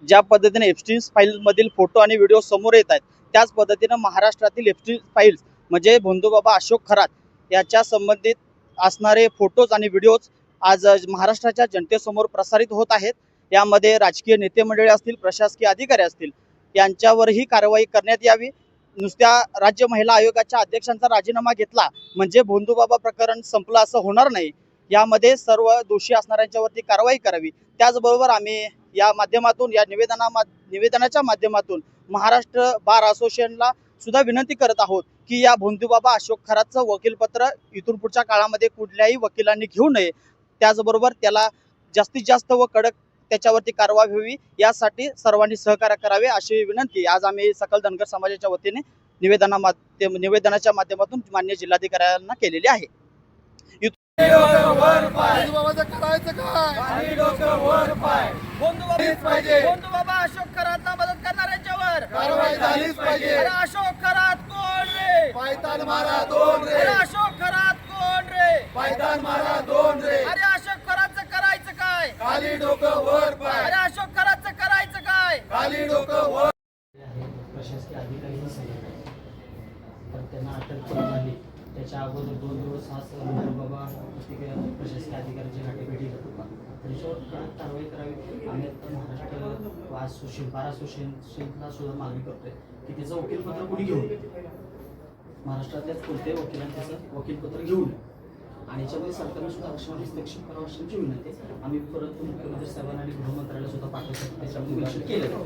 ज्या पद्धतीने Epstein files मधील फोटो आणि व्हिडिओ समोर येत आहेत, त्याच पद्धतीने महाराष्ट्रातील एप्स्टीन फाईल्स म्हणजे भोंदूबाबा अशोक खरात याच्या संबंधित असणारे फोटोज आणि व्हिडिओज आज महाराष्ट्राच्या जनतेसमोर प्रसारित होत आहेत. यामध्ये राजकीय नेते मंडळी असतील, प्रशासकीय अधिकारी असतील, यांच्यावरही कारवाई करण्यात यावी. नुसत्या राज्य महिला आयोगाच्या अध्यक्षांचा राजीनामा घेतला म्हणजे भोंदूबाबा प्रकरण संपलं असं होणार नाही. यामध्ये सर्व दोषी असणाऱ्यांच्यावरती कारवाई करावी. त्याचबरोबर आम्ही या माध्यमातून या निवेदनाच्या माध्यमातून महाराष्ट्र बार असोसिएशनला सुद्धा विनंती करत आहोत की या भोंदूबाबा अशोक खरातचं वकीलपत्र इथून पुढच्या काळामध्ये कुठल्याही वकिलांनी घेऊ नये. त्याचबरोबर त्याला जास्तीत जास्त व कडक त्याच्यावरती कारवाई व्हावी, यासाठी सर्वांनी सहकार्य करावे अशी विनंती आज आम्ही सकल धनगर समाजाच्या वतीने निवेदनाच्या माध्यमातून माननीय जिल्हाधिकाऱ्यांना केलेली आहे. भोंदूबाबा अशोक खरातला मदत करणाऱ्यांच्यावर कारवाई झालीच पाहिजे. अरे अशोक खरात कोण रे? पायतान मारा दोन रे. अरे अशोक खरात कोण रे? पायतान मारा दोन रे. अरे अशोक खरातचं करायचं काय? खाली डोकं वर पाय. अरे अशोक खरातचं करायचं काय? खाली डोकं वर. प्रशासकीय अधिकारी तर त्यांना अटक करून झाली. त्याच्या अगोदर 2 दिवस हा बाबा प्रशासकीय अधिकाऱ्यांची गाठीभेटी घेत होता. त्याच्यावर कडक कारवाई करावी. आम्ही आता महाराष्ट्र असोसिएशन बार असोसिएशनला सुद्धा मागणी करतोय की त्याचं वकीलपत्र कोणी घेऊन महाराष्ट्रातल्याच कोणत्याही वकिलांनी त्याचं वकीलपत्र घेऊन आणि याच्यामध्ये सरकारने सुद्धा हस्तक्षेप करावा अशी विनंती आम्ही परत मुख्यमंत्री साहेबांना आणि गृहमंत्र्याला सुद्धा पाठवतो. त्याच्यामध्ये मेन्शन केलं.